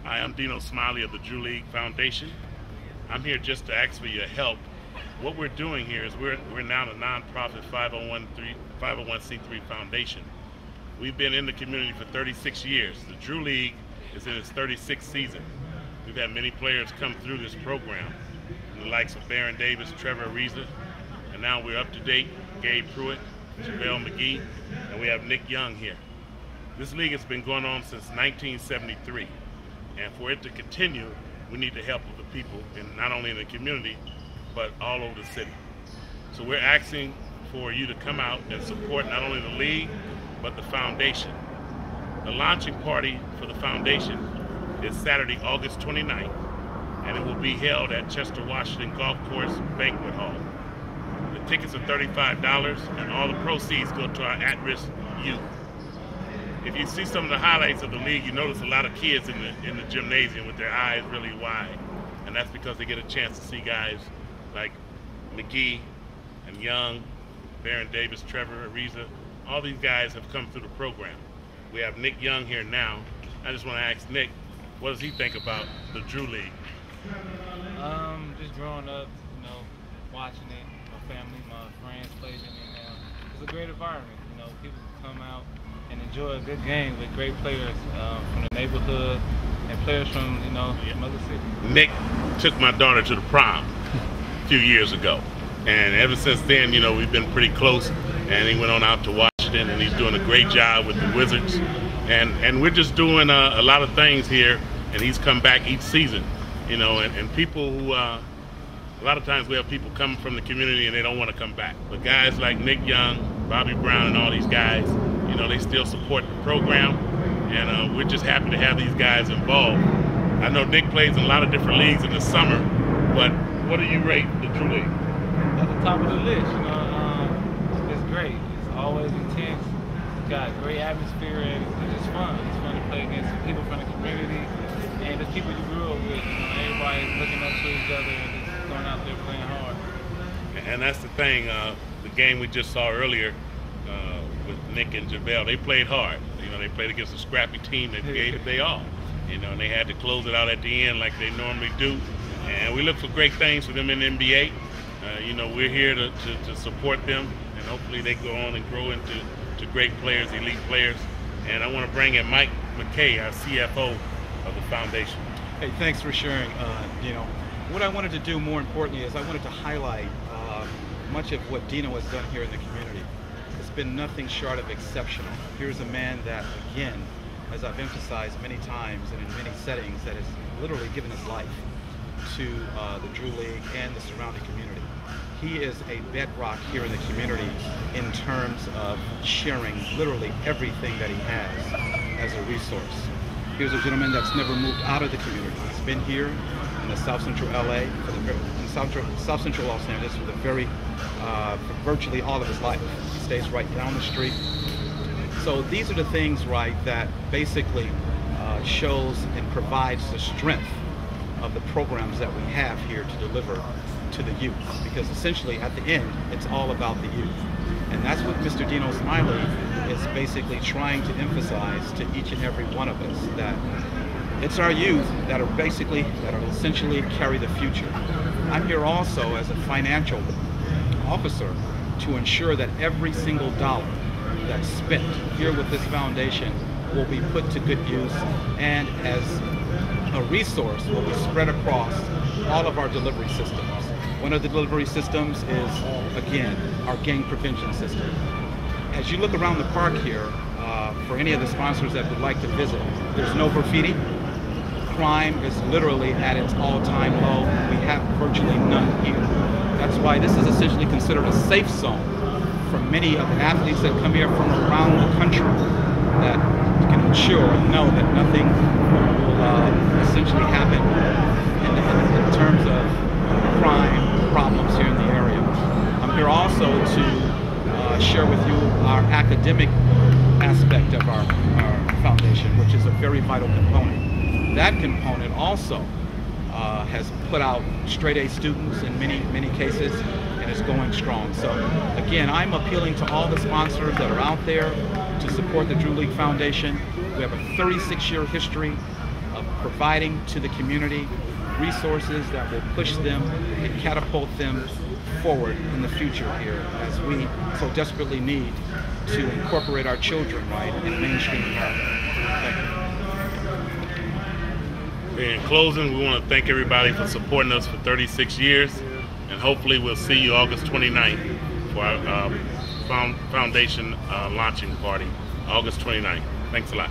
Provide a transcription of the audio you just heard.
Hi, I'm Dino Smiley of the Drew League Foundation. I'm here just to ask for your help. What we're doing here is we're now a nonprofit 501c3 foundation. We've been in the community for 36 years. The Drew League is in its 36th season. We've had many players come through this program, the likes of Baron Davis, Trevor Ariza, and now we're up to date, Gabe Pruitt, JaVale McGee, and we have Nick Young here. This league has been going on since 1973, and for it to continue, we need the help of the people, and not only in the community, but all over the city. So we're asking for you to come out and support not only the league, but the foundation. The launching party for the foundation is Saturday, August 29th, and it will be held at Chester Washington Golf Course Banquet Hall. The tickets are $35, and all the proceeds go to our at-risk youth. If you see some of the highlights of the league, you notice a lot of kids in the gymnasium with their eyes really wide, and that's because they get a chance to see guys like McGee and Young, Baron Davis, Trevor Ariza. All these guys have come through the program. We have Nick Young here now. I just want to ask Nick, what does he think about the Drew League? Just growing up, watching it, my family, my friends played in it. It's a great environment. People come out and enjoy a good game with great players from the neighborhood and players from from other cities. Nick took my daughter to the prom a few years ago, and ever since then, we've been pretty close. And he went on out to Washington, and he's doing a great job with the Wizards. And we're just doing a lot of things here, and he's come back each season, and people who, a lot of times we have people coming from the community and they don't want to come back. But guys like Nick Young, Bobby Brown, and all these guys, they still support the program, and we're just happy to have these guys involved. I know Nick plays in a lot of different leagues in the summer, but what do you rate the Drew League? At the top of the list, it's great. It's always intense. It's got a great atmosphere, and it's just fun. It's fun to play against people from the community and the people you grew up with. Everybody's looking up to each other and just going out there playing hard. And that's the thing. The game we just saw earlier with Nick and JaVale, they played hard. They played against a scrappy team that gave it their all. And they had to close it out at the end like they normally do. And we look for great things for them in the NBA. We're here to support them, and hopefully they go on and grow into great players, elite players. And I want to bring in Mike McKay, our CFO of the foundation. Hey, thanks for sharing. What I wanted to do more importantly is I wanted to highlight much of what Dino has done here in the community. It's been nothing short of exceptional. Here's a man that, again, as I've emphasized many times and in many settings, that has literally given his life to the Drew League and the surrounding community. He is a bedrock here in the community in terms of sharing literally everything that he has as a resource. Here's a gentleman that's never moved out of the community. He's been here in the South Central LA, in South Central Los Angeles for virtually all of his life. He stays right down the street. So these are the things, right, that basically shows and provides the strength of the programs that we have here to deliver to the youth, because essentially at the end it's all about the youth, and that's what Mr. Dino Smiley is basically trying to emphasize to each and every one of us, that it's our youth that are essentially carry the future. I'm here also as a financial officer to ensure that every single dollar that's spent here with this foundation will be put to good use, and as a resource will be spread across all of our delivery systems. One of the delivery systems is, again, our gang prevention system. As you look around the park here, for any of the sponsors that would like to visit, there's no graffiti. Crime is literally at its all-time low. We have virtually none here. That's why this is essentially considered a safe zone for many of the athletes that come here from around the country, that can ensure and know that nothing will essentially happen in terms of crime problems here in the area. I'm here also to share with you our academic aspect of our foundation, which is a very vital component. That component also has put out straight A students in many cases, and is going strong. So again, I'm appealing to all the sponsors that are out there to support the Drew League Foundation. We have a 36-year history of providing to the community resources that will push them and catapult them forward in the future here, as we so desperately need to incorporate our children right in mainstream environment. Thank you. In closing, we want to thank everybody for supporting us for 36 years, and hopefully we'll see you August 29th for our foundation launching party, August 29th. Thanks a lot.